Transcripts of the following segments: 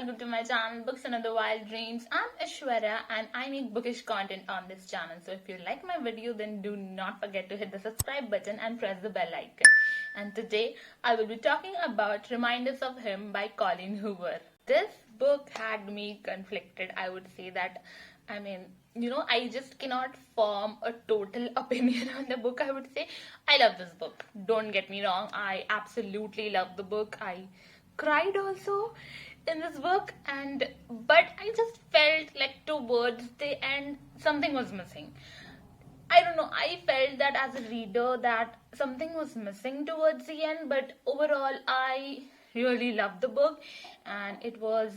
welcome to my channel Books and Other Wild Dreams. I'm Aishwarya and I make bookish content on this channel. So if you like my video, then do not forget to hit the subscribe button and press the bell icon. And today I will be talking about Reminders of Him by Colleen Hoover. This book had me conflicted. I would say that, I just cannot form a total opinion on the book. I would say I love this book. Don't get me wrong. I absolutely love the book. I cried also in this book, but I just felt like towards the end something was missing. I don't know, I felt that as a reader that something was missing towards the end, but overall I really loved the book, and it was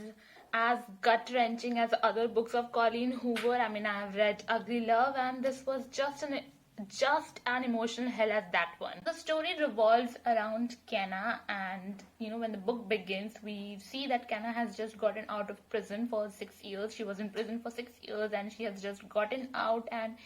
as gut-wrenching as other books of Colleen Hoover. I have read Ugly Love, and this was just an emotional hell as that one. The story revolves around Kenna, and when the book begins, we see that Kenna has just gotten out of prison for 6 years. She was in prison for 6 years and she has just gotten out, and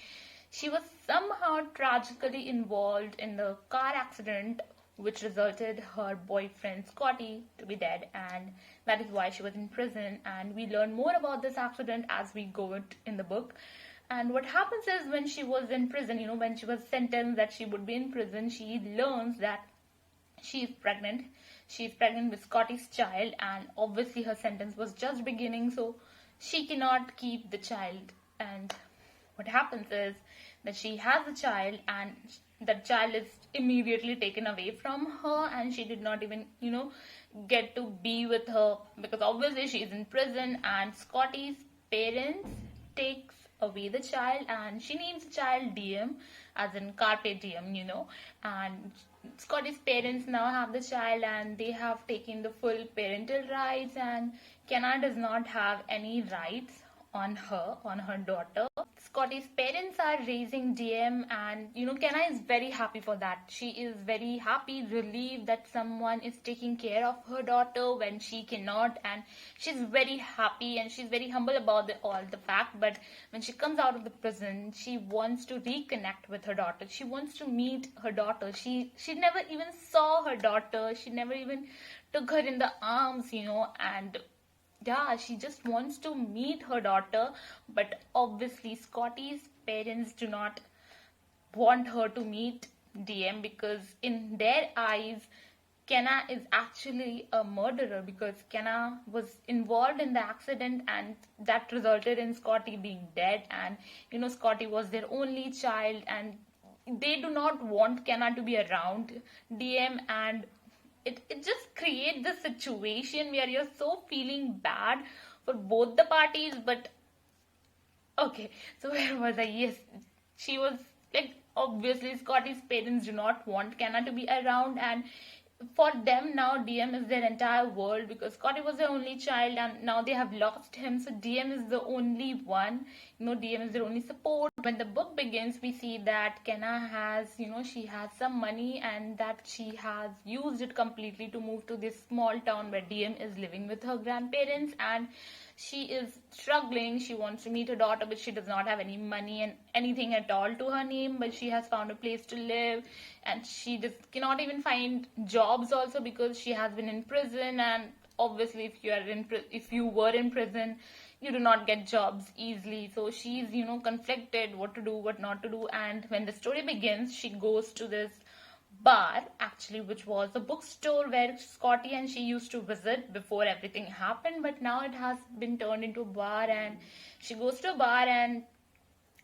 she was somehow tragically involved in the car accident which resulted her boyfriend Scotty to be dead, and that is why she was in prison. And we learn more about this accident as we go in the book. And what happens is, when she was in prison, when she was sentenced that she would be in prison, she learns that she is pregnant. She is pregnant with Scotty's child, and obviously her sentence was just beginning, so she cannot keep the child. And what happens is that she has a child, and that child is immediately taken away from her, and she did not even, get to be with her, because obviously she is in prison, and Scotty's parents takes away the child, and she names the child DM, as in Carpe Diem, and Scotty's parents now have the child, and they have taken the full parental rights, and Kenna does not have any rights on her daughter. Scotty's parents are raising DM, and Kenna is very happy for that. She is very happy, relieved that someone is taking care of her daughter when she cannot, and she's very happy and she's very humble about all the fact. But when she comes out of the prison, she wants to reconnect with her daughter. She wants to meet her daughter. She never even saw her daughter. She never even took her in the arms, and yeah, she just wants to meet her daughter. But obviously Scotty's parents do not want her to meet DM, because in their eyes Kenna is actually a murderer, because Kenna was involved in the accident and that resulted in Scotty being dead, and Scotty was their only child, and they do not want Kenna to be around DM. And it just creates the situation where you're so feeling bad for both the parties. But okay, so where was I? Yes, she was like, obviously Scotty's parents do not want Kenna to be around, and for them now DM is their entire world, because Scotty was their only child and now they have lost him, so DM is the only one, DM is their only support. When the book begins, we see that Kenna has, she has some money, and that she has used it completely to move to this small town where DM is living with her grandparents, and she is struggling. She wants to meet her daughter, but she does not have any money and anything at all to her name. But she has found a place to live, and she just cannot even find jobs also, because she has been in prison. And obviously if you were in prison, you do not get jobs easily. So she's conflicted what to do, what not to do. And when the story begins, she goes to this bar, actually, which was a bookstore where Scotty and she used to visit before everything happened, but now it has been turned into a bar. And she goes to a bar and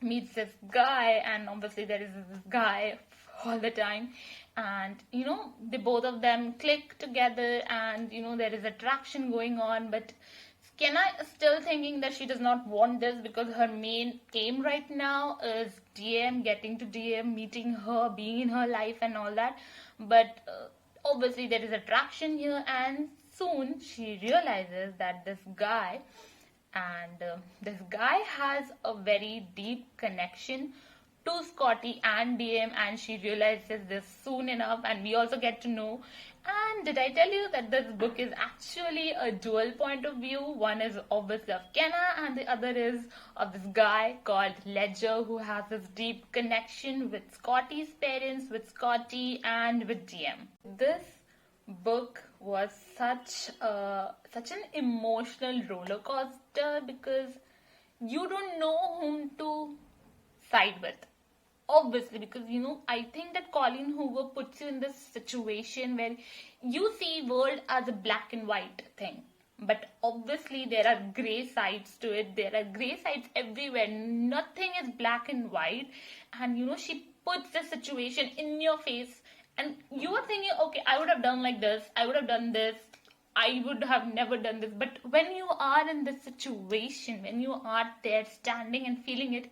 meets this guy, and obviously there is this guy all the time, and they both of them click together, and there is attraction going on. But Kenna is still thinking that she does not want this, because her main aim right now is DM, getting to DM, meeting her, being in her life and all that. But obviously there is attraction here, and soon she realizes that this guy has a very deep connection to Scotty and DM, and she realizes this soon enough, and we also get to know. And did I tell you that this book is actually a dual point of view? One is obviously of Kenna, and the other is of this guy called Ledger, who has this deep connection with Scotty's parents, with Scotty, and with DM. This book was such an emotional roller coaster because you don't know whom to side with. Obviously, because I think that Colleen Hoover puts you in this situation where you see world as a black and white thing. But obviously there are gray sides to it. There are gray sides everywhere. Nothing is black and white. And she puts the situation in your face and you are thinking, okay, I would have done like this, I would have done this, I would have never done this. But when you are in this situation, when you are there standing and feeling it,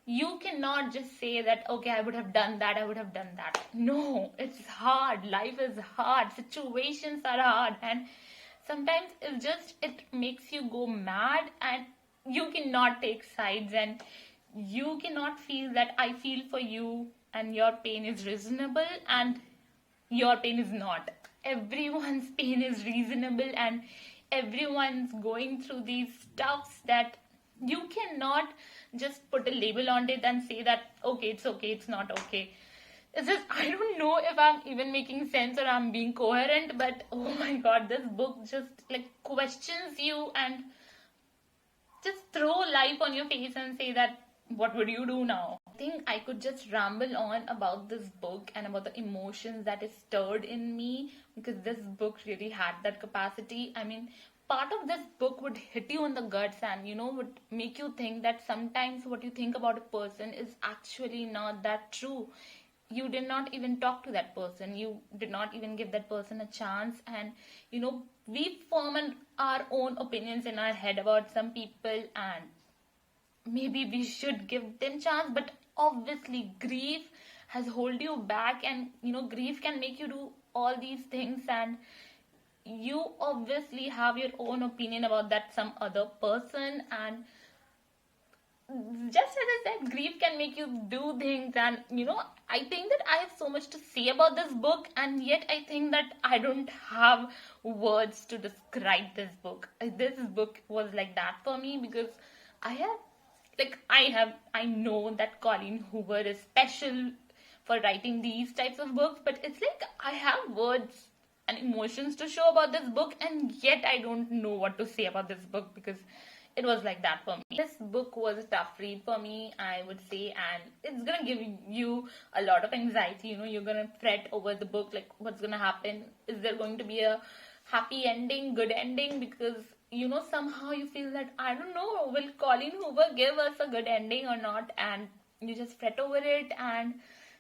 you cannot just say that, okay, I would have done that, I would have done that. No, it's hard. Life is hard. Situations are hard. And sometimes it makes you go mad and you cannot take sides and you cannot feel that I feel for you and your pain is reasonable and your pain is not. Everyone's pain is reasonable and everyone's going through these stuffs that you cannot just put a label on it and say that, okay, it's not okay. It's just, I don't know if I'm even making sense or I'm being coherent, but oh my god, this book just like questions you and just throw life on your face and say that, what would you do now? I think I could just ramble on about this book and about the emotions that is stirred in me because this book really had that capacity. I mean, part of this book would hit you in the guts and would make you think that sometimes what you think about a person is actually not that true. You did not even talk to that person, you did not even give that person a chance, and we form our own opinions in our head about some people, and maybe we should give them chance. But obviously grief has hold you back, and grief can make you do all these things, and you obviously have your own opinion about that some other person. And just as I said, grief can make you do things, and I think that I have so much to say about this book, and yet I think that I don't have words to describe this book. This book was like that for me because I know that Colleen Hoover is special for writing these types of books, but it's like I have words and emotions to show about this book, and yet I don't know what to say about this book because it was like that for me. This book was a tough read for me, I would say, and it's gonna give you a lot of anxiety. You're gonna fret over the book, like what's gonna happen. Is there going to be a happy ending, good ending? Because somehow you feel that, I don't know, will Colleen Hoover give us a good ending or not? And you just fret over it, and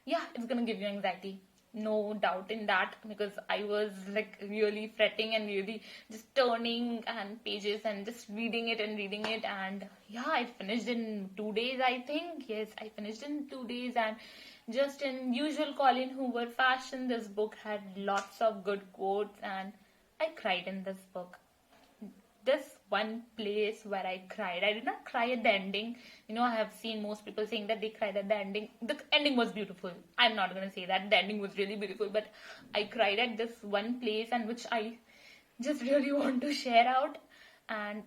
yeah, it's gonna give you anxiety. No doubt in that, because I was like really fretting and really just turning and pages and just reading it, and yeah, I finished in 2 days, I think. Yes, I finished in 2 days, and just in usual Colleen Hoover fashion, this book had lots of good quotes, and I cried in this book. This one place where I cried. I did not cry at the ending. I have seen most people saying that they cried at the ending. The ending was beautiful. I'm not going to say that. The ending was really beautiful. But I cried at this one place, and which I just really want to share out. And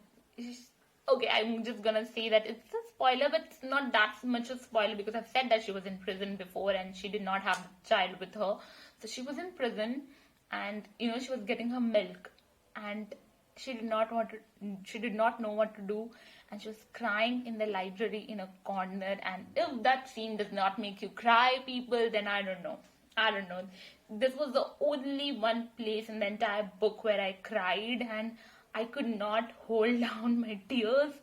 okay, I'm just going to say that it's a spoiler, but it's not that much a spoiler because I've said that she was in prison before and she did not have a child with her. So she was in prison, and she was getting her milk, and she did not know what to do, and she was crying in the library in a corner. And if that scene does not make you cry, people, then I don't know. This was the only one place in the entire book where I cried, and I could not hold down my tears.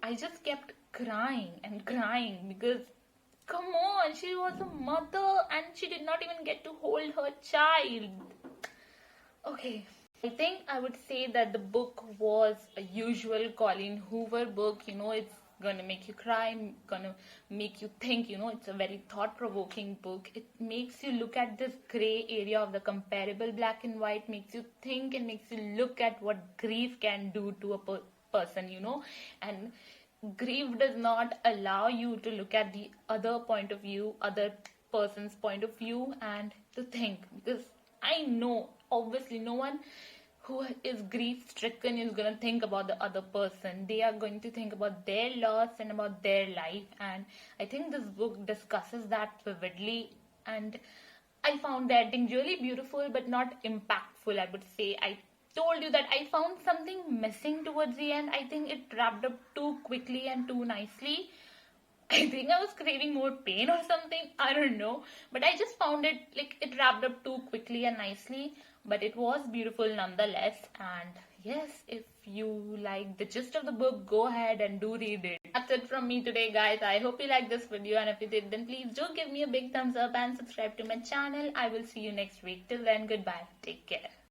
I just kept crying and crying because, come on, she was a mother and she did not even get to hold her child. Okay, I think I would say that the book was a usual Colleen Hoover book. It's gonna make you cry, gonna make you think. It's a very thought-provoking book. It makes you look at this gray area of the comparable black and white, makes you think and makes you look at what grief can do to a person, and grief does not allow you to look at the other point of view, other person's point of view, and to think, because I know obviously no one who is grief stricken is going to think about the other person. They are going to think about their loss and about their life, and I think this book discusses that vividly. And I found the ending really beautiful but not impactful, I would say. I told you that I found something missing towards the end. I think it wrapped up too quickly and too nicely. I think I was craving more pain or something. I don't know. But I just found it like it wrapped up too quickly and nicely. But it was beautiful nonetheless. And yes, if you like the gist of the book, go ahead and do read it. That's it from me today, guys. I hope you liked this video. And if you did, then please do give me a big thumbs up and subscribe to my channel. I will see you next week. Till then, goodbye. Take care.